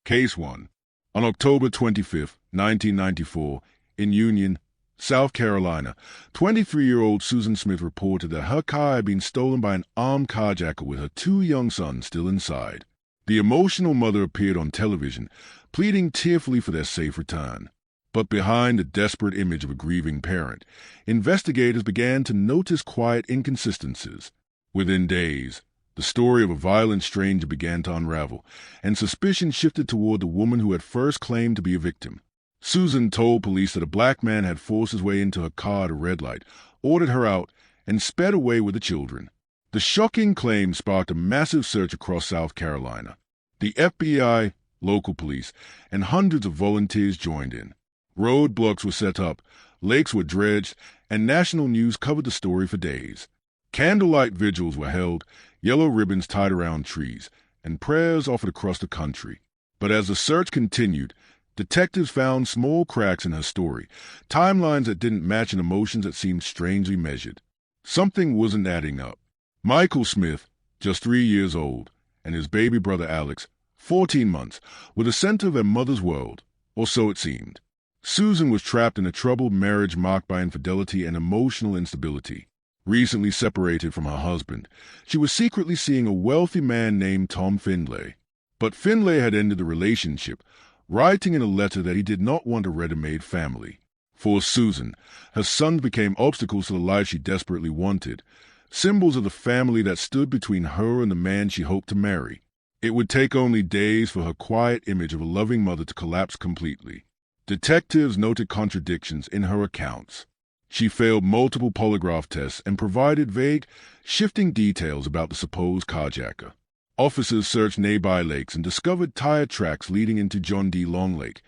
Case 1. On October 25, 1994, in Union, South Carolina, 23-year-old Susan Smith reported that her car had been stolen by an armed carjacker with her 2 young sons still inside. The emotional mother appeared on television, pleading tearfully for their safe return. But behind the desperate image of a grieving parent, investigators began to notice quiet inconsistencies. Within days, the story of a violent stranger began to unravel, and suspicion shifted toward the woman who had first claimed to be a victim. Susan told police that a black man had forced his way into her car at a red light, ordered her out, and sped away with the children. The shocking claim sparked a massive search across South Carolina. The FBI, local police, and hundreds of volunteers joined in. Roadblocks were set up, lakes were dredged, and national news covered the story for days. Candlelight vigils were held, yellow ribbons tied around trees, and prayers offered across the country. But as the search continued, detectives found small cracks in her story, timelines that didn't match and emotions that seemed strangely measured. Something wasn't adding up. Michael Smith, just 3 years old, and his baby brother Alex, 14 months, were the center of their mother's world, or so it seemed. Susan was trapped in a troubled marriage marked by infidelity and emotional instability. Recently separated from her husband, she was secretly seeing a wealthy man named Tom Findlay. But Findlay had ended the relationship, writing in a letter that he did not want a ready-made family. For Susan, her sons became obstacles to the life she desperately wanted, symbols of the family that stood between her and the man she hoped to marry. It would take only days for her quiet image of a loving mother to collapse completely. Detectives noted contradictions in her accounts. She failed multiple polygraph tests and provided vague, shifting details about the supposed carjacker. Officers searched nearby lakes and discovered tire tracks leading into John D. Long Lake,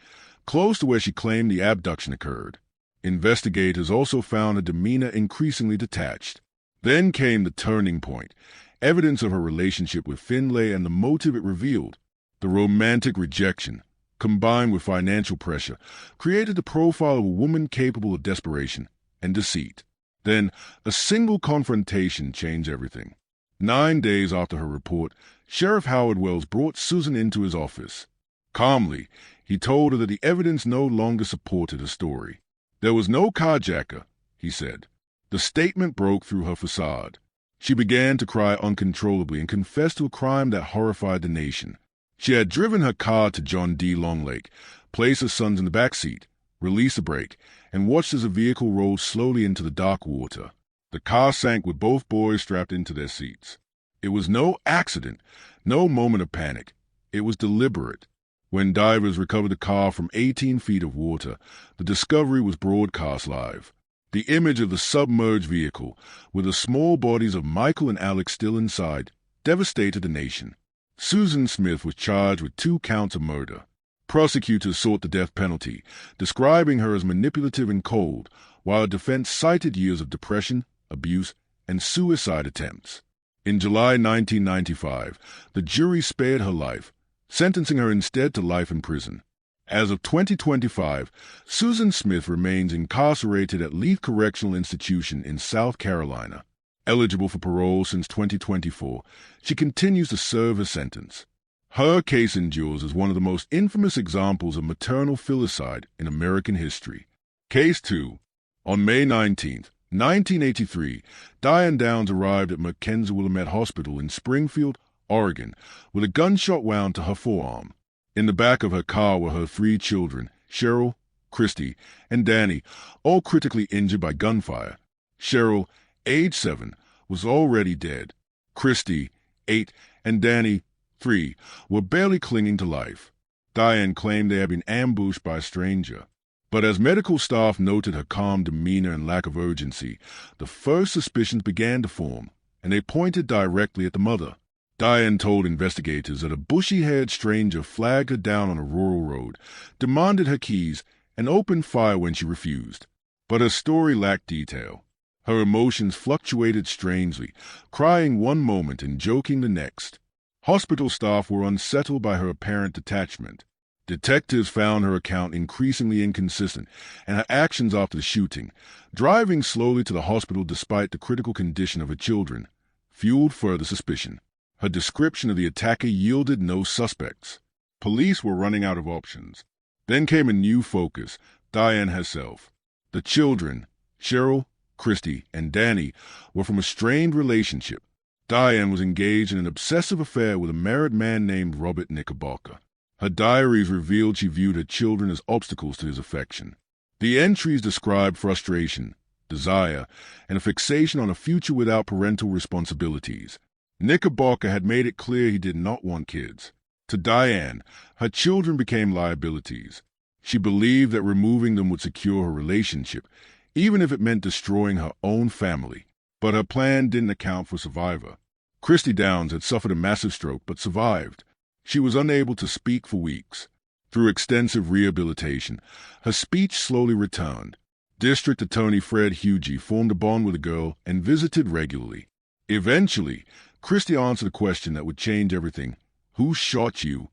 close to where she claimed the abduction occurred. Investigators also found her demeanor increasingly detached. Then came the turning point, evidence of her relationship with Findlay and the motive it revealed. The romantic rejection, combined with financial pressure, created the profile of a woman capable of desperation and deceit. Then, a single confrontation changed everything. 9 days after her report, Sheriff Howard Wells brought Susan into his office. Calmly, he told her that the evidence no longer supported her story. There was no carjacker, he said. The statement broke through her facade. She began to cry uncontrollably and confessed to a crime that horrified the nation. She had driven her car to John D. Long Lake, placed her sons in the back seat, released the brake, and watched as the vehicle rolled slowly into the dark water. The car sank with both boys strapped into their seats. It was no accident, no moment of panic. It was deliberate. When divers recovered the car from 18 feet of water, the discovery was broadcast live. The image of the submerged vehicle, with the small bodies of Michael and Alex still inside, devastated the nation. Susan Smith was charged with 2 counts of murder. Prosecutors sought the death penalty, describing her as manipulative and cold, while her defense cited years of depression, abuse, and suicide attempts. In July 1995, the jury spared her life, sentencing her instead to life in prison. As of 2025, Susan Smith remains incarcerated at Leith Correctional Institution in South Carolina. Eligible for parole since 2024, she continues to serve her sentence. Her case endures as one of the most infamous examples of maternal filicide in American history. Case 2. On May 19, 1983, Diane Downs arrived at Mackenzie Willamette Hospital in Springfield, Oregon, with a gunshot wound to her forearm. In the back of her car were her 3 children, Cheryl, Christy, and Danny, all critically injured by gunfire. Cheryl, age 7, was already dead. Christy, 8, and Danny, 3, were barely clinging to life. Diane claimed they had been ambushed by a stranger. But as medical staff noted her calm demeanor and lack of urgency, the first suspicions began to form, and they pointed directly at the mother. Diane told investigators that a bushy-haired stranger flagged her down on a rural road, demanded her keys, and opened fire when she refused. But her story lacked detail. Her emotions fluctuated strangely, crying one moment and joking the next. Hospital staff were unsettled by her apparent detachment. Detectives found her account increasingly inconsistent, and her actions after the shooting, driving slowly to the hospital despite the critical condition of her children, fueled further suspicion. Her description of the attacker yielded no suspects. Police were running out of options. Then came a new focus, Diane herself. The children, Cheryl, Christy, and Danny, were from a strained relationship. Diane was engaged in an obsessive affair with a married man named Robert Knickerbocker. Her diaries revealed she viewed her children as obstacles to his affection. The entries described frustration, desire, and a fixation on a future without parental responsibilities. Knickerbocker had made it clear he did not want kids. To Diane, her children became liabilities. She believed that removing them would secure her relationship, even if it meant destroying her own family. But her plan didn't account for survivor. Christy Downs had suffered a massive stroke but survived. She was unable to speak for weeks. Through extensive rehabilitation, her speech slowly returned. District Attorney Fred Hughey formed a bond with the girl and visited regularly. Eventually, Christy answered a question that would change everything. "Who shot you?"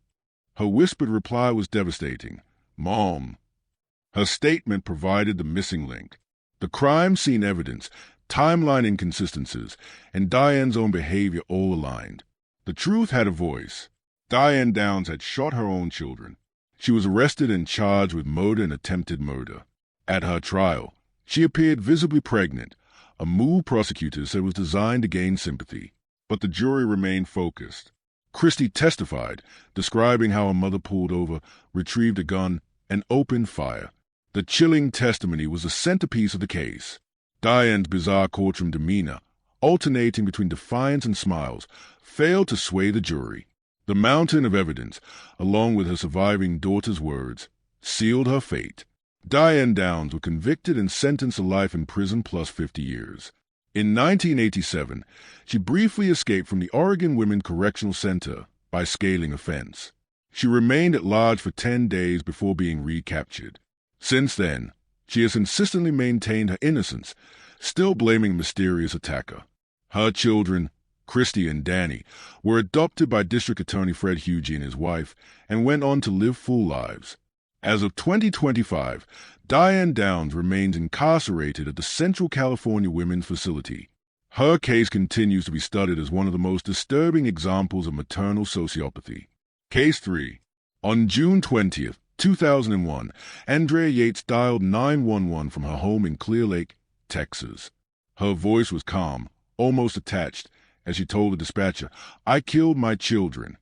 Her whispered reply was devastating. "Mom." Her statement provided the missing link. The crime scene evidence, timeline inconsistencies, and Diane's own behavior all aligned. The truth had a voice. Diane Downs had shot her own children. She was arrested and charged with murder and attempted murder. At her trial, she appeared visibly pregnant, a move prosecutors said was designed to gain sympathy. But the jury remained focused. Christy testified, describing how her mother pulled over, retrieved a gun, and opened fire. The chilling testimony was the centerpiece of the case. Diane's bizarre courtroom demeanor, alternating between defiance and smiles, failed to sway the jury. The mountain of evidence, along with her surviving daughter's words, sealed her fate. Diane Downs was convicted and sentenced to life in prison plus 50 years. In 1987, she briefly escaped from the Oregon Women's Correctional Center by scaling a fence. She remained at large for 10 days before being recaptured. Since then, she has consistently maintained her innocence, still blaming a mysterious attacker. Her children, Christy and Danny, were adopted by District Attorney Fred Hughey and his wife and went on to live full lives. As of 2025, Diane Downs remains incarcerated at the Central California Women's Facility. Her case continues to be studied as one of the most disturbing examples of maternal sociopathy. Case 3. On June 20th, 2001, Andrea Yates dialed 911 from her home in Clear Lake, Texas. Her voice was calm, almost attached, as she told the dispatcher, "I killed my children."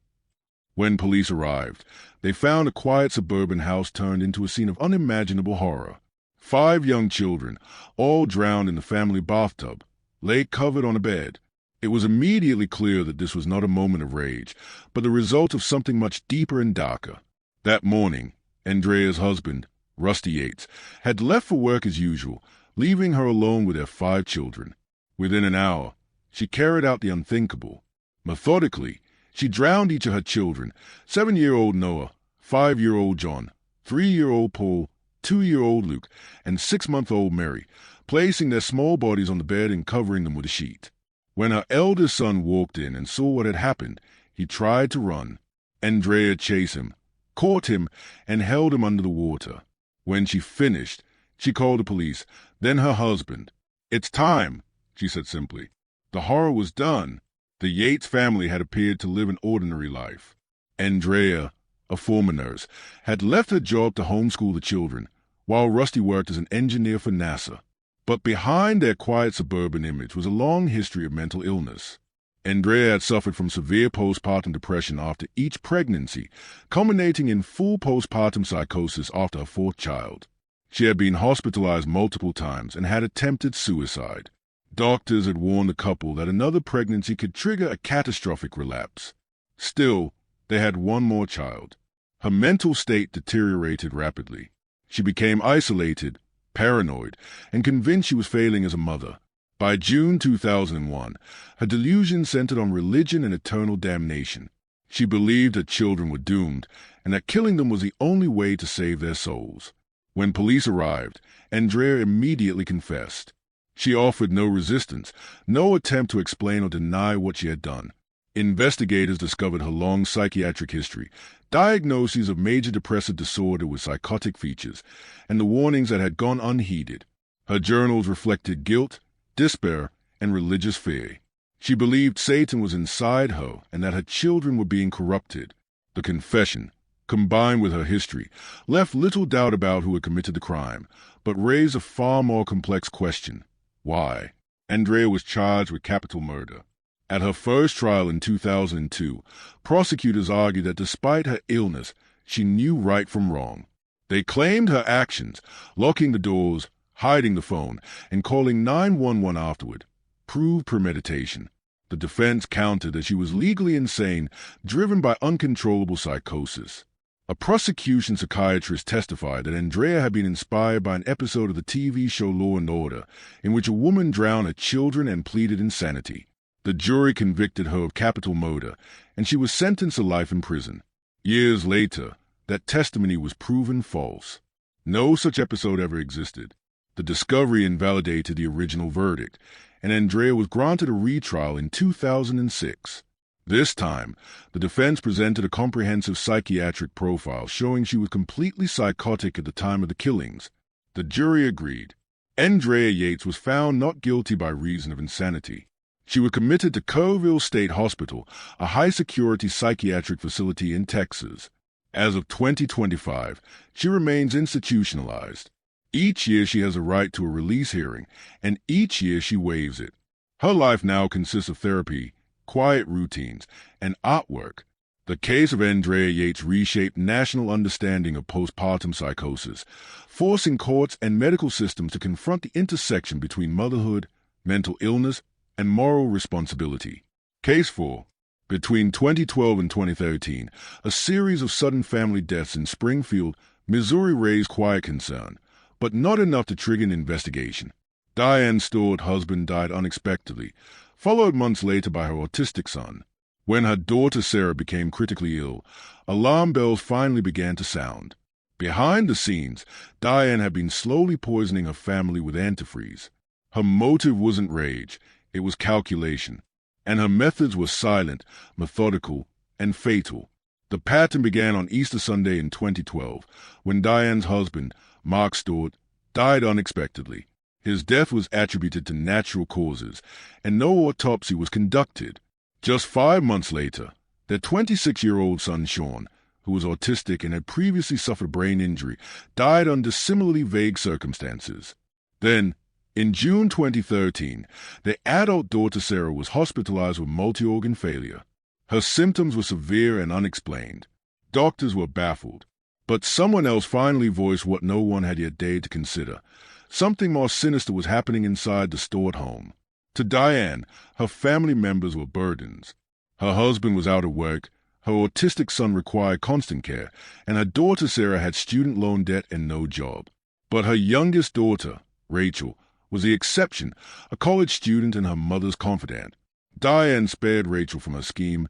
When police arrived, they found a quiet suburban house turned into a scene of unimaginable horror. 5 young children, all drowned in the family bathtub, lay covered on a bed. It was immediately clear that this was not a moment of rage, but the result of something much deeper and darker. That morning, Andrea's husband, Rusty Yates, had left for work as usual, leaving her alone with their 5 children. Within an hour, she carried out the unthinkable. Methodically, she drowned each of her children, 7-year-old Noah, 5-year-old John, 3-year-old Paul, 2-year-old Luke, and 6-month-old Mary, placing their small bodies on the bed and covering them with a sheet. When her eldest son walked in and saw what had happened, he tried to run. Andrea chased him, caught him, and held him under the water. When she finished, she called the police, then her husband. "It's time," she said simply. The horror was done. The Yates family had appeared to live an ordinary life. Andrea, a former nurse, had left her job to homeschool the children, while Rusty worked as an engineer for NASA. But behind their quiet suburban image was a long history of mental illness. Andrea had suffered from severe postpartum depression after each pregnancy, culminating in full postpartum psychosis after her 4th child. She had been hospitalized multiple times and had attempted suicide. Doctors had warned the couple that another pregnancy could trigger a catastrophic relapse. Still, they had one more child. Her mental state deteriorated rapidly. She became isolated, paranoid, and convinced she was failing as a mother. By June 2001, her delusion centered on religion and eternal damnation. She believed her children were doomed, and that killing them was the only way to save their souls. When police arrived, Andrea immediately confessed. She offered no resistance, no attempt to explain or deny what she had done. Investigators discovered her long psychiatric history, diagnoses of major depressive disorder with psychotic features, and the warnings that had gone unheeded. Her journals reflected guilt, despair, and religious fear. She believed Satan was inside her and that her children were being corrupted. The confession, combined with her history, left little doubt about who had committed the crime, but raised a far more complex question. Why? Andrea was charged with capital murder. At her first trial in 2002, prosecutors argued that despite her illness, she knew right from wrong. They claimed her actions, locking the doors, hiding the phone, and calling 911 afterward, proved premeditation. The defense countered that she was legally insane, driven by uncontrollable psychosis. A prosecution psychiatrist testified that Andrea had been inspired by an episode of the TV show Law & Order, in which a woman drowned her children and pleaded insanity. The jury convicted her of capital murder, and she was sentenced to life in prison. Years later, that testimony was proven false. No such episode ever existed. The discovery invalidated the original verdict, and Andrea was granted a retrial in 2006. This time, the defense presented a comprehensive psychiatric profile showing she was completely psychotic at the time of the killings. The jury agreed. Andrea Yates was found not guilty by reason of insanity. She was committed to Kerrville State Hospital, a high-security psychiatric facility in Texas. As of 2025, she remains institutionalized. Each year she has a right to a release hearing, and each year she waives it. Her life now consists of therapy, quiet routines, and artwork. The case of Andrea Yates reshaped national understanding of postpartum psychosis, forcing courts and medical systems to confront the intersection between motherhood, mental illness, and moral responsibility. Case 4. Between 2012 and 2013, a series of sudden family deaths in Springfield, Missouri raised quiet concern, but not enough to trigger an investigation. Diane's Stewart's husband died unexpectedly, followed months later by her autistic son. When her daughter Sarah became critically ill, alarm bells finally began to sound. Behind the scenes, Diane had been slowly poisoning her family with antifreeze. Her motive wasn't rage, it was calculation. And her methods were silent, methodical, and fatal. The pattern began on Easter Sunday in 2012, when Diane's husband, Mark Stewart, died unexpectedly. His death was attributed to natural causes, and no autopsy was conducted. Just 5 months later, their 26-year-old son Sean, who was autistic and had previously suffered brain injury, died under similarly vague circumstances. Then, in June 2013, their adult daughter Sarah was hospitalized with multi-organ failure. Her symptoms were severe and unexplained. Doctors were baffled. But someone else finally voiced what no one had yet dared to consider. Something more sinister was happening inside the Stewart home. To Diane, her family members were burdens. Her husband was out of work, her autistic son required constant care, and her daughter Sarah had student loan debt and no job. But her youngest daughter, Rachel, was the exception, a college student and her mother's confidant. Diane spared Rachel from her scheme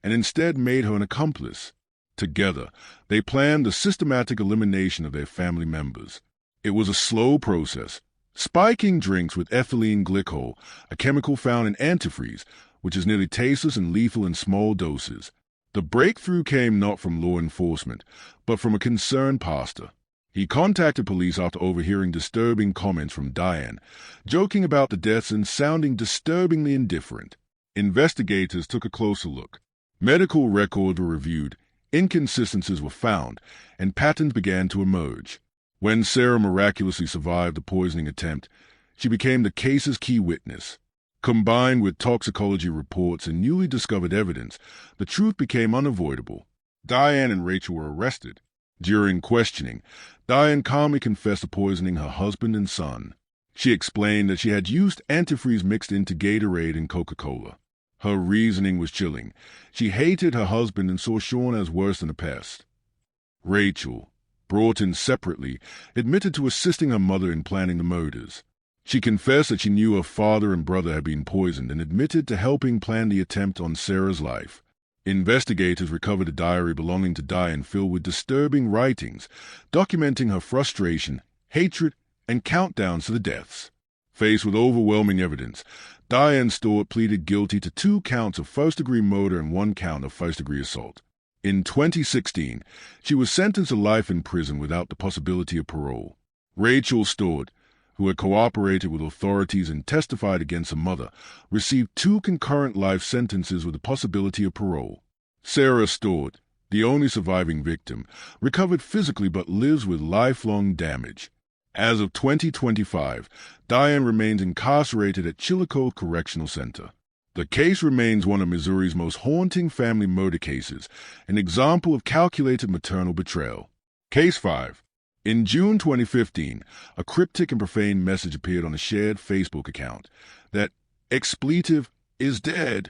and instead made her an accomplice. Together, they planned the systematic elimination of their family members. It was a slow process, spiking drinks with ethylene glycol, a chemical found in antifreeze, which is nearly tasteless and lethal in small doses. The breakthrough came not from law enforcement, but from a concerned pastor. He contacted police after overhearing disturbing comments from Diane, joking about the deaths and sounding disturbingly indifferent. Investigators took a closer look. Medical records were reviewed, inconsistencies were found, and patterns began to emerge. When Sarah miraculously survived the poisoning attempt, she became the case's key witness. Combined with toxicology reports and newly discovered evidence, the truth became unavoidable. Diane and Rachel were arrested. During questioning, Diane calmly confessed to poisoning her husband and son. She explained that she had used antifreeze mixed into Gatorade and Coca-Cola. Her reasoning was chilling. She hated her husband and saw Sean as worse than a pest. Rachel, brought in separately, admitted to assisting her mother in planning the murders. She confessed that she knew her father and brother had been poisoned and admitted to helping plan the attempt on Sarah's life. Investigators recovered a diary belonging to Diane filled with disturbing writings, documenting her frustration, hatred, and countdowns to the deaths. Faced with overwhelming evidence, Diane Stewart pleaded guilty to 2 counts of first-degree murder and 1 count of first-degree assault. In 2016, she was sentenced to life in prison without the possibility of parole. Rachel Stewart, who had cooperated with authorities and testified against her mother, received 2 concurrent life sentences with the possibility of parole. Sarah Stewart, the only surviving victim, recovered physically but lives with lifelong damage. As of 2025, Diane remains incarcerated at Chillicothe Correctional Center. The case remains one of Missouri's most haunting family murder cases, an example of calculated maternal betrayal. Case 5. In June 2015, a cryptic and profane message appeared on a shared Facebook account that expletive is dead.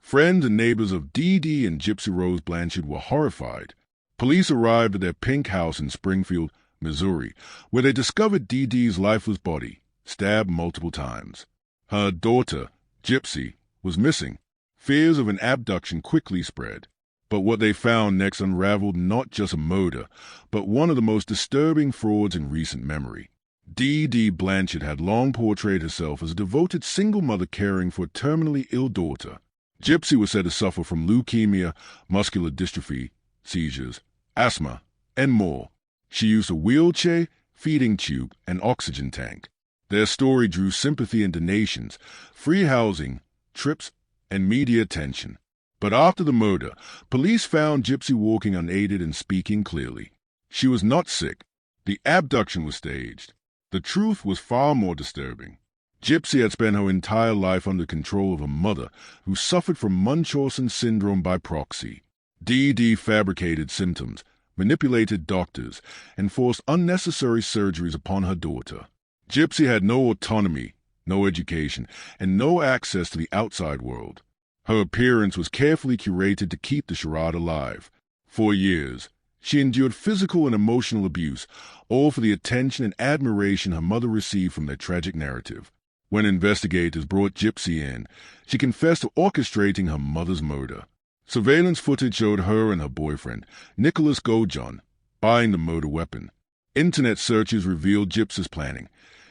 Friends and neighbors of Dee Dee and Gypsy Rose Blanchard were horrified. Police arrived at their pink house in Springfield, Missouri, where they discovered Dee Dee's lifeless body, stabbed multiple times. Her daughter, Gypsy, was missing. Fears of an abduction quickly spread. But what they found next unraveled not just a murder, but one of the most disturbing frauds in recent memory. Dee Dee Blanchard had long portrayed herself as a devoted single mother caring for a terminally ill daughter. Gypsy was said to suffer from leukemia, muscular dystrophy, seizures, asthma, and more. She used a wheelchair, feeding tube, and oxygen tank. Their story drew sympathy and donations, free housing, trips, and media attention. But after the murder, police found Gypsy walking unaided and speaking clearly. She was not sick. The abduction was staged. The truth was far more disturbing. Gypsy had spent her entire life under control of a mother who suffered from Munchausen syndrome by proxy. Dee Dee fabricated symptoms, manipulated doctors, and forced unnecessary surgeries upon her daughter. Gypsy had no autonomy, no education, and no access to the outside world. Her appearance was carefully curated to keep the charade alive. For years, she endured physical and emotional abuse, all for the attention and admiration her mother received from their tragic narrative. When investigators brought Gypsy in, she confessed to orchestrating her mother's murder. Surveillance footage showed her and her boyfriend, Nicholas Gojon, buying the murder weapon. Internet searches revealed Gypsy's planning.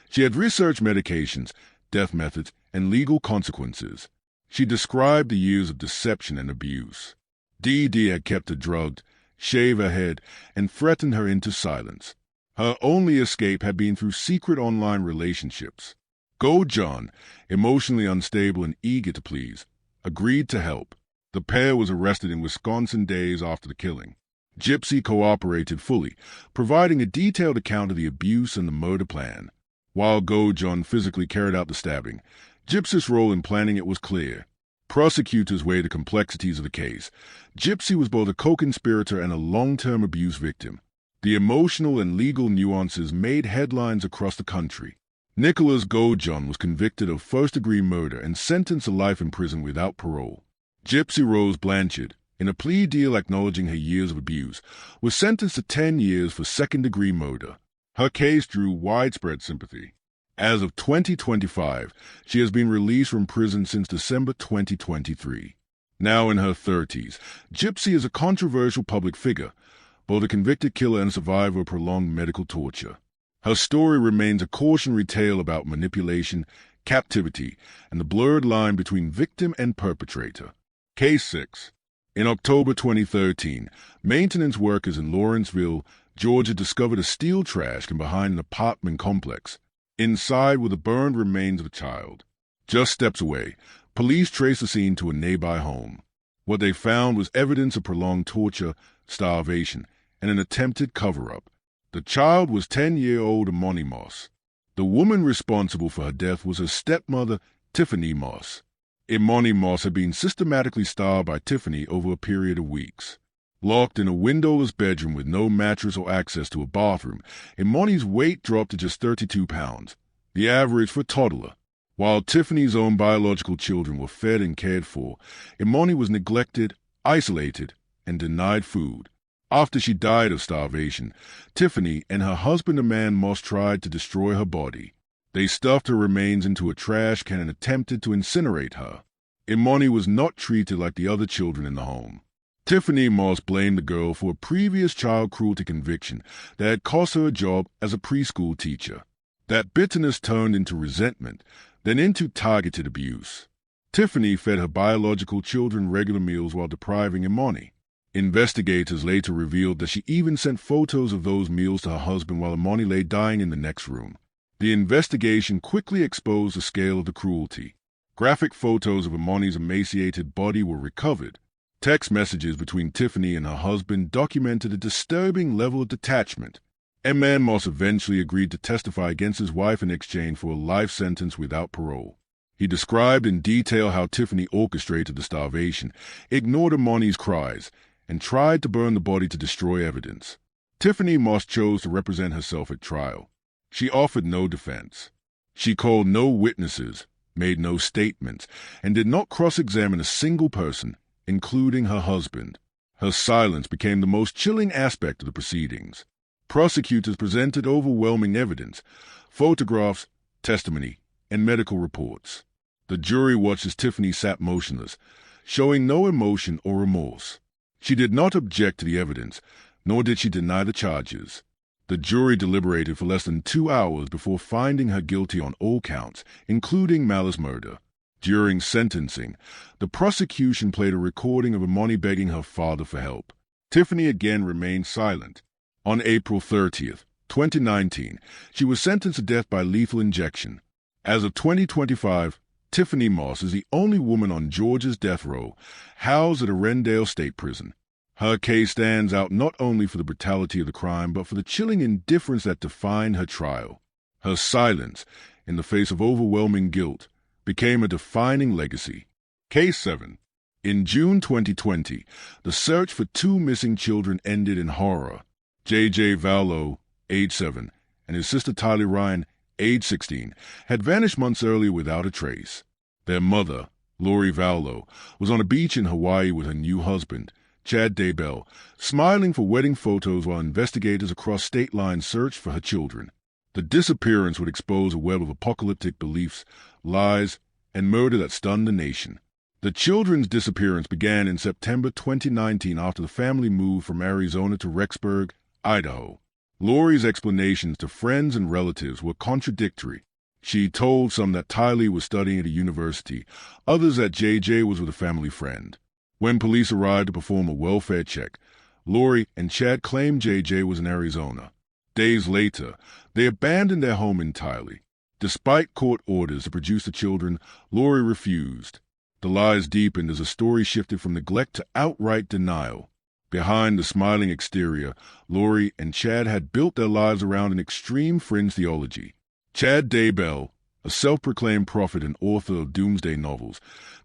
She had researched medications, death methods, and legal consequences. She described the years of deception and abuse. Dee Dee had kept her drugged, shaved her head, and threatened her into silence. Her only escape had been through secret online relationships. Gojon, emotionally unstable and eager to please, agreed to help. The pair was arrested in Wisconsin days after the killing. Gypsy cooperated fully, providing a detailed account of the abuse and the murder plan. While Gojon physically carried out the stabbing, Gypsy's role in planning it was clear. Prosecutors weighed the complexities of the case. Gypsy was both a co-conspirator and a long-term abuse victim. The emotional and legal nuances made headlines across the country. Nicholas Gojon was convicted of first-degree murder and sentenced to life in prison without parole. Gypsy Rose Blanchard, in a plea deal acknowledging her years of abuse, was sentenced to 10 years for second-degree murder. Her case drew widespread sympathy. As of 2025, she has been released from prison since December 2023. Now in her 30s, Gypsy is a controversial public figure, both a convicted killer and survivor of prolonged medical torture. Her story remains a cautionary tale about manipulation, captivity, and the blurred line between victim and perpetrator. Case 6. In October 2013, maintenance workers in Lawrenceville, Georgia discovered a steel trash can behind an apartment complex. Inside were the burned remains of a child. Just steps away, police traced the scene to a nearby home. What they found was evidence of prolonged torture, starvation, and an attempted cover-up. The child was 10-year-old Imani Moss. The woman responsible for her death was her stepmother, Tiffany Moss. Imani Moss had been systematically starved by Tiffany over a period of weeks. Locked in a windowless bedroom with no mattress or access to a bathroom, Imani's weight dropped to just 32 pounds, the average for a toddler. While Tiffany's own biological children were fed and cared for, Imani was neglected, isolated, and denied food. After she died of starvation, Tiffany and her husband, a man Moss, tried to destroy her body. They stuffed her remains into a trash can and attempted to incinerate her. Imani was not treated like the other children in the home. Tiffany Moss blamed the girl for a previous child cruelty conviction that had cost her a job as a preschool teacher. That bitterness turned into resentment, then into targeted abuse. Tiffany fed her biological children regular meals while depriving Imani. Investigators later revealed that she even sent photos of those meals to her husband while Imani lay dying in the next room. The investigation quickly exposed the scale of the cruelty. Graphic photos of Imani's emaciated body were recovered. Text messages between Tiffany and her husband documented a disturbing level of detachment. M. Moss eventually agreed to testify against his wife in exchange for a life sentence without parole. He described in detail how Tiffany orchestrated the starvation, ignored Amani's cries, and tried to burn the body to destroy evidence. Tiffany Moss chose to represent herself at trial. She offered no defense. She called no witnesses, made no statements, and did not cross-examine a single person, including her husband. Her silence became the most chilling aspect of the proceedings. Prosecutors presented overwhelming evidence, photographs, testimony, and medical reports. The jury watched as Tiffany sat motionless, showing no emotion or remorse. She did not object to the evidence, nor did she deny the charges. The jury deliberated for less than 2 hours before finding her guilty on all counts, including malice murder. During sentencing, the prosecution played a recording of Amani begging her father for help. Tiffany again remained silent. On April 30th, 2019, she was sentenced to death by lethal injection. As of 2025, Tiffany Moss is the only woman on Georgia's death row, housed at Arendelle State Prison. Her case stands out not only for the brutality of the crime, but for the chilling indifference that defined her trial. Her silence, in the face of overwhelming guilt, became a defining legacy. Case 7. In June 2020, the search for 2 missing children ended in horror. J.J. Vallow, age 7, and his sister Tyler Ryan, age 16, had vanished months earlier without a trace. Their mother, Lori Vallow, was on a beach in Hawaii with her new husband, Chad Daybell, smiling for wedding photos while investigators across state lines searched for her children. The disappearance would expose a web of apocalyptic beliefs, lies, and murder that stunned the nation. The children's disappearance began in September 2019 after the family moved from Arizona to Rexburg, Idaho. Lori's explanations to friends and relatives were contradictory. She told some that Tylee was studying at a university, others that JJ was with a family friend. When police arrived to perform a welfare check, Lori and Chad claimed JJ was in Arizona. Days later, they abandoned their home in Tylee. Despite court orders to produce the children, Lori refused. The lies deepened as the story shifted from neglect to outright denial. Behind the smiling exterior, Lori and Chad had built their lives around an extreme fringe theology. Chad Daybell, a self-proclaimed prophet and author of doomsday novels,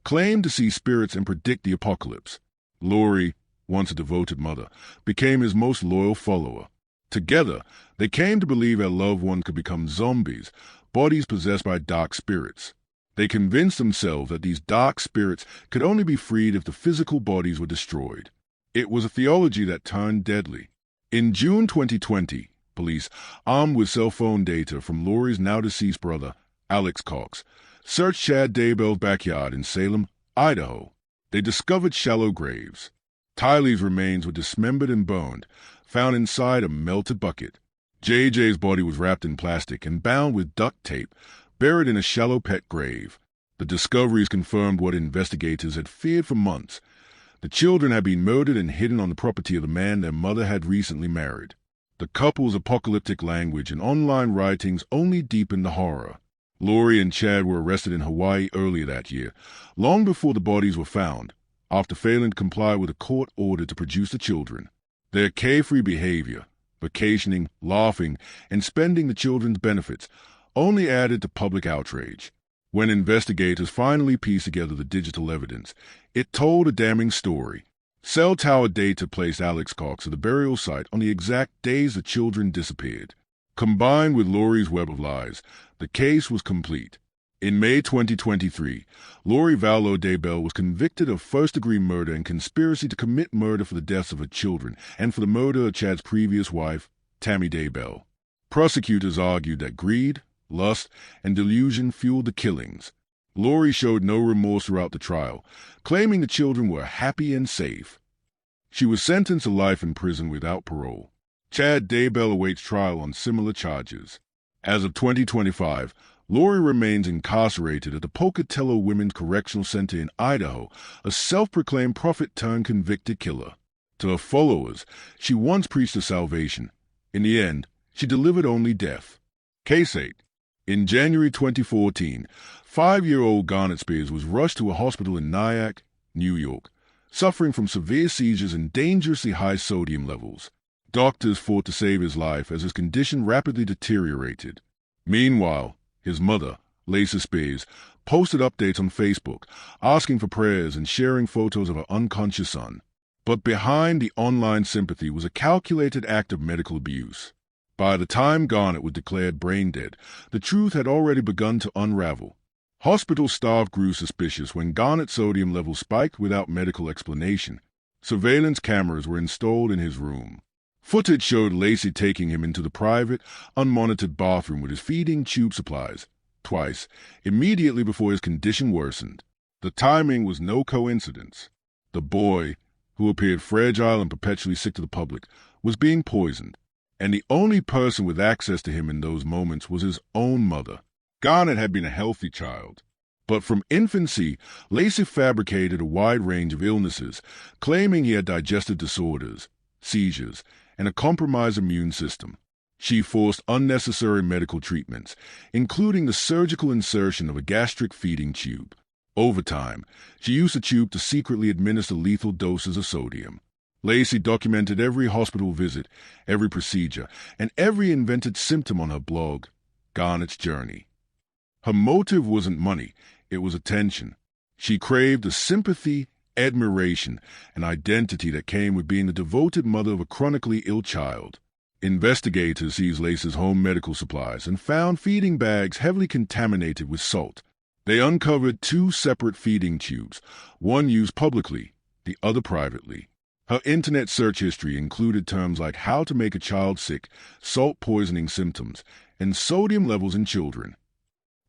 claimed to see spirits and predict the apocalypse. Lori, once a devoted mother, became his most loyal follower. Together, they came to believe their loved one could become zombies, bodies possessed by dark spirits. They convinced themselves that these dark spirits could only be freed if the physical bodies were destroyed. It was a theology that turned deadly. In June 2020, police, armed with cell phone data from Lori's now-deceased brother, Alex Cox, searched Chad Daybell's backyard in Salem, Idaho. They discovered shallow graves. Tylee's remains were dismembered and burned, found inside a melted bucket. JJ's body was wrapped in plastic and bound with duct tape, buried in a shallow pet grave. The discoveries confirmed what investigators had feared for months. The children had been murdered and hidden on the property of the man their mother had recently married. The couple's apocalyptic language and online writings only deepened the horror. Lori and Chad were arrested in Hawaii earlier that year, long before the bodies were found, after failing to comply with a court order to produce the children. Their carefree behavior, vacationing, laughing, and spending the children's benefits, only added to public outrage. When investigators finally pieced together the digital evidence, it told a damning story. Cell tower data placed Alex Cox at the burial site on the exact days the children disappeared. Combined with Lori's web of lies, the case was complete. In May 2023, Lori Vallow Daybell was convicted of first-degree murder and conspiracy to commit murder for the deaths of her children and for the murder of Chad's previous wife, Tammy Daybell. Prosecutors argued that greed, lust, and delusion fueled the killings. Lori showed no remorse throughout the trial, claiming the children were happy and safe. She was sentenced to life in prison without parole. Chad Daybell awaits trial on similar charges. As of 2025, Lori remains incarcerated at the Pocatello Women's Correctional Center in Idaho, a self-proclaimed prophet-turned-convicted killer. To her followers, she once preached of salvation. In the end, she delivered only death. Case 8. In January 2014, 5-year-old Garnet Spears was rushed to a hospital in Nyack, New York. suffering from severe seizures and dangerously high sodium levels. Doctors fought to save his life as his condition rapidly deteriorated. Meanwhile, his mother, Lacey Spears, posted updates on Facebook, asking for prayers and sharing photos of her unconscious son. But behind the online sympathy was a calculated act of medical abuse. By the time Garnett was declared brain dead, the truth had already begun to unravel. Hospital staff grew suspicious when Garnett's sodium levels spiked without medical explanation. Surveillance cameras were installed in his room. Footage showed Lacey taking him into the private, unmonitored bathroom with his feeding tube supplies, twice, immediately before his condition worsened. The timing was no coincidence. The boy, who appeared fragile and perpetually sick to the public, was being poisoned, and the only person with access to him in those moments was his own mother. Garnett had been a healthy child, but from infancy, Lacey fabricated a wide range of illnesses, claiming he had digestive disorders, seizures, and a compromised immune system. She forced unnecessary medical treatments, including the surgical insertion of a gastric feeding tube. Over time, she used the tube to secretly administer lethal doses of sodium. Lacey documented every hospital visit, every procedure, and every invented symptom on her blog, Garnett's Journey. Her motive wasn't money, it was attention. She craved the sympathy, admiration, and identity that came with being the devoted mother of a chronically ill child. Investigators seized Lacey's home medical supplies and found feeding bags heavily contaminated with salt. They uncovered 2 separate feeding tubes, one used publicly, the other privately. Her internet search history included terms like how to make a child sick, salt poisoning symptoms, and sodium levels in children.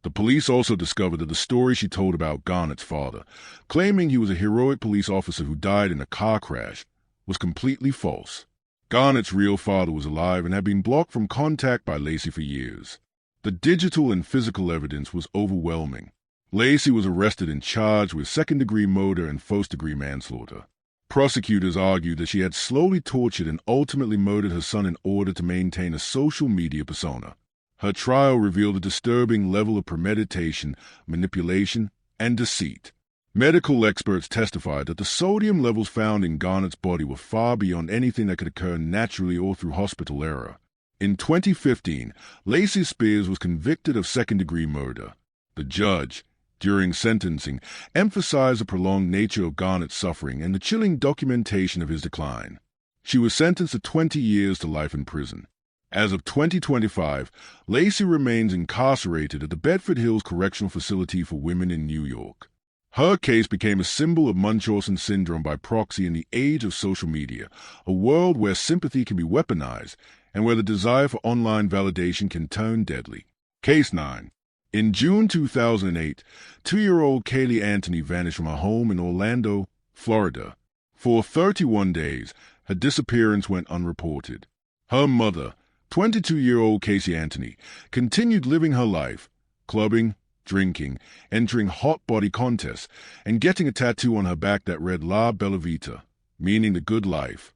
The police also discovered that the story she told about Garnett's father, claiming he was a heroic police officer who died in a car crash, was completely false. Garnett's real father was alive and had been blocked from contact by Lacey for years. The digital and physical evidence was overwhelming. Lacey was arrested and charged with second-degree murder and first-degree manslaughter. Prosecutors argued that she had slowly tortured and ultimately murdered her son in order to maintain a social media persona. Her trial revealed a disturbing level of premeditation, manipulation, and deceit. Medical experts testified that the sodium levels found in Garnett's body were far beyond anything that could occur naturally or through hospital error. In 2015, Lacey Spears was convicted of second-degree murder. The judge, during sentencing, emphasized the prolonged nature of Garnett's suffering and the chilling documentation of his decline. She was sentenced to 20 years to life in prison. As of 2025, Lacey remains incarcerated at the Bedford Hills Correctional Facility for Women in New York. Her case became a symbol of Munchausen syndrome by proxy in the age of social media, a world where sympathy can be weaponized and where the desire for online validation can turn deadly. Case 9. In June 2008, 2-year-old Kaylee Anthony vanished from her home in Orlando, Florida. For 31 days, her disappearance went unreported. Her mother, 22-year-old Casey Anthony, continued living her life, clubbing, drinking, entering hot body contests, and getting a tattoo on her back that read La Bella Vita, meaning the good life.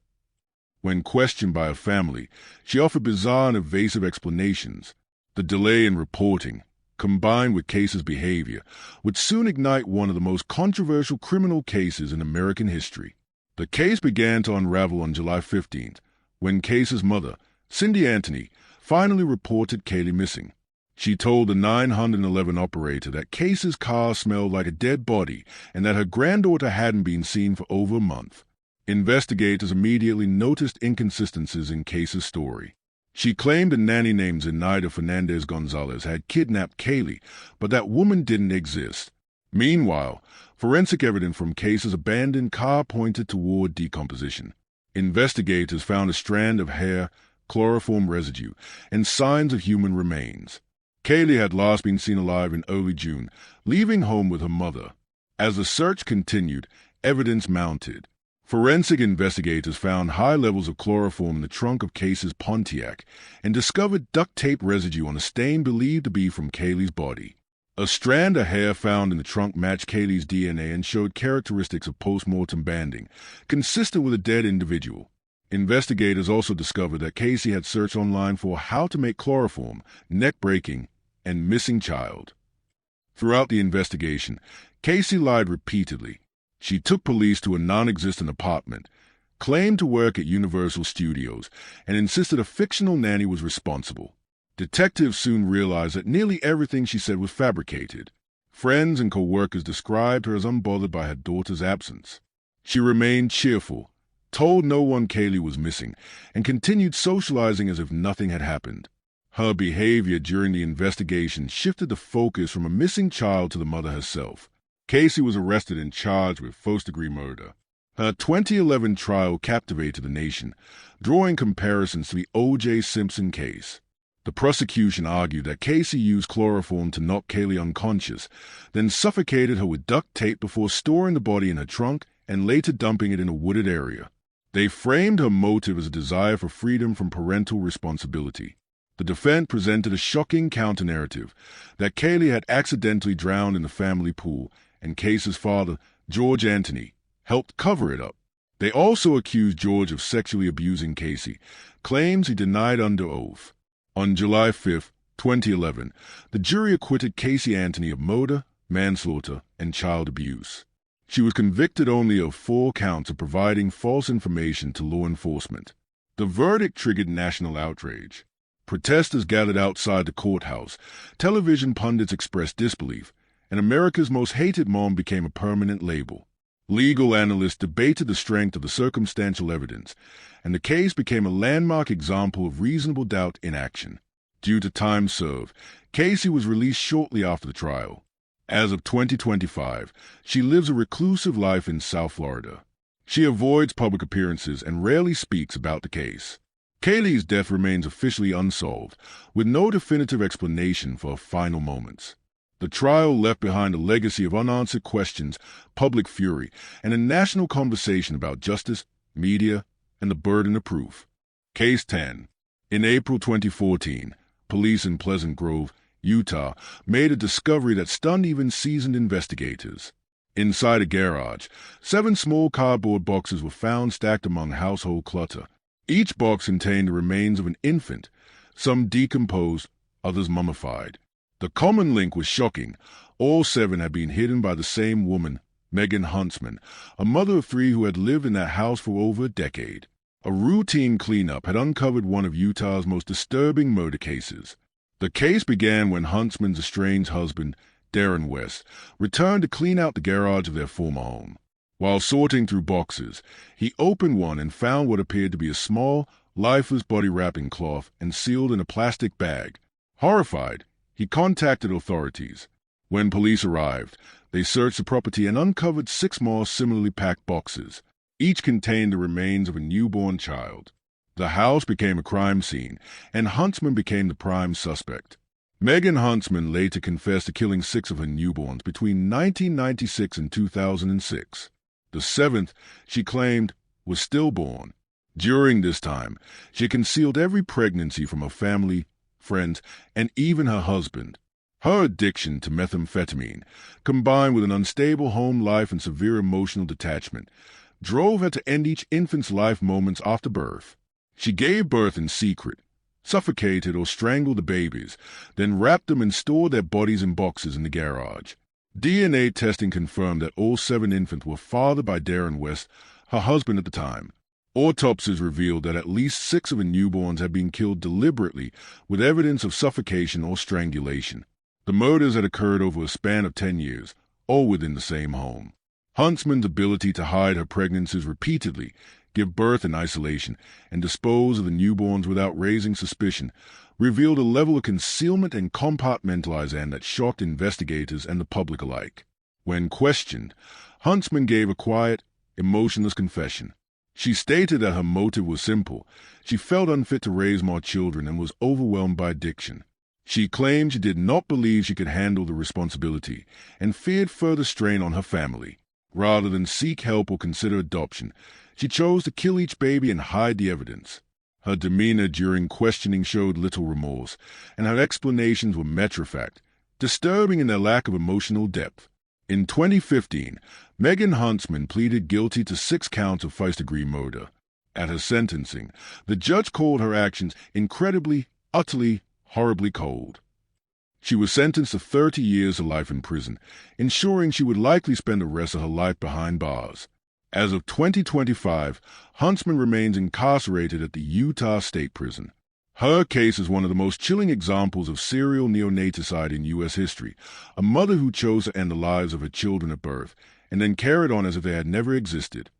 When questioned by her family, she offered bizarre and evasive explanations. The delay in reporting, combined with Casey's behavior, would soon ignite one of the most controversial criminal cases in American history. The case began to unravel on July 15th, when Casey's mother, Cindy Anthony, finally reported Kaylee missing. She told the 911 operator that Casey's car smelled like a dead body and that her granddaughter hadn't been seen for over a month. Investigators immediately noticed inconsistencies in Casey's story. She claimed a nanny named Zenaida Fernandez Gonzalez had kidnapped Kaylee, but that woman didn't exist. Meanwhile, forensic evidence from Casey's abandoned car pointed toward decomposition. Investigators found a strand of hair, chloroform residue, and signs of human remains. Kaylee had last been seen alive in early June, leaving home with her mother. As the search continued, evidence mounted. Forensic investigators found high levels of chloroform in the trunk of Casey's Pontiac and discovered duct tape residue on a stain believed to be from Kaylee's body. A strand of hair found in the trunk matched Kaylee's DNA and showed characteristics of post-mortem banding, consistent with a dead individual. Investigators also discovered that Casey had searched online for how to make chloroform, neck-breaking, and missing child. Throughout the investigation, Casey lied repeatedly. She took police to a non-existent apartment, claimed to work at Universal Studios, and insisted a fictional nanny was responsible. Detectives soon realized that nearly everything she said was fabricated. Friends and co-workers described her as unbothered by her daughter's absence. She remained cheerful, told no one Kaylee was missing, and continued socializing as if nothing had happened. Her behavior during the investigation shifted the focus from a missing child to the mother herself. Casey was arrested and charged with first-degree murder. Her 2011 trial captivated the nation, drawing comparisons to the O.J. Simpson case. The prosecution argued that Casey used chloroform to knock Kaylee unconscious, then suffocated her with duct tape before storing the body in her trunk and later dumping it in a wooded area. They framed her motive as a desire for freedom from parental responsibility. The defense presented a shocking counter-narrative that Kaylee had accidentally drowned in the family pool, and Casey's father, George Anthony, helped cover it up. They also accused George of sexually abusing Casey, claims he denied under oath. On July 5, 2011, the jury acquitted Casey Anthony of murder, manslaughter, and child abuse. She was convicted only of 4 counts of providing false information to law enforcement. The verdict triggered national outrage. Protesters gathered outside the courthouse, television pundits expressed disbelief, and America's most hated mom became a permanent label. Legal analysts debated the strength of the circumstantial evidence, and the case became a landmark example of reasonable doubt in action. Due to time served, Casey was released shortly after the trial. As of 2025, she lives a reclusive life in South Florida. She avoids public appearances and rarely speaks about the case. Kaylee's death remains officially unsolved, with no definitive explanation for her final moments. The trial left behind a legacy of unanswered questions, public fury, and a national conversation about justice, media, and the burden of proof. Case 10. In April 2014, police in Pleasant Grove, Utah, made a discovery that stunned even seasoned investigators. Inside a garage, 7 small cardboard boxes were found stacked among household clutter. Each box contained the remains of an infant, some decomposed, others mummified. The common link was shocking. All 7 had been hidden by the same woman, Megan Huntsman, a mother of 3 who had lived in that house for over a decade. A routine cleanup had uncovered one of Utah's most disturbing murder cases. The case began when Huntsman's estranged husband, Darren West, returned to clean out the garage of their former home. While sorting through boxes, he opened one and found what appeared to be a small, lifeless body wrapping cloth and sealed in a plastic bag. Horrified, he contacted authorities. When police arrived, they searched the property and uncovered 6 more similarly packed boxes. Each contained the remains of a newborn child. The house became a crime scene, and Huntsman became the prime suspect. Megan Huntsman later confessed to killing 6 of her newborns between 1996 and 2006. The 7th, she claimed, was stillborn. During this time, she concealed every pregnancy from her family, friends, and even her husband. Her addiction to methamphetamine, combined with an unstable home life and severe emotional detachment, drove her to end each infant's life moments after birth. She gave birth in secret, suffocated or strangled the babies, then wrapped them and stored their bodies in boxes in the garage. DNA testing confirmed that all 7 infants were fathered by Darren West, her husband at the time. Autopsies revealed that at least 6 of the newborns had been killed deliberately, with evidence of suffocation or strangulation. The murders had occurred over a span of 10 years, all within the same home. Huntsman's ability to hide her pregnancies repeatedly, give birth in isolation, and dispose of the newborns without raising suspicion revealed a level of concealment and compartmentalization that shocked investigators and the public alike. When questioned, Huntsman gave a quiet, emotionless confession. She stated that her motive was simple. She felt unfit to raise more children and was overwhelmed by addiction. She claimed she did not believe she could handle the responsibility and feared further strain on her family. Rather than seek help or consider adoption, she chose to kill each baby and hide the evidence. Her demeanor during questioning showed little remorse, and her explanations were matter-of-fact, disturbing in their lack of emotional depth. In 2015, Megan Huntsman pleaded guilty to 6 counts of first-degree murder. At her sentencing, the judge called her actions incredibly, utterly, horribly cold. She was sentenced to 30 years to life in prison, ensuring she would likely spend the rest of her life behind bars. As of 2025, Huntsman remains incarcerated at the Utah State Prison. Her case is one of the most chilling examples of serial neonaticide in U.S. history, a mother who chose to end the lives of her children at birth and then carried on as if they had never existed.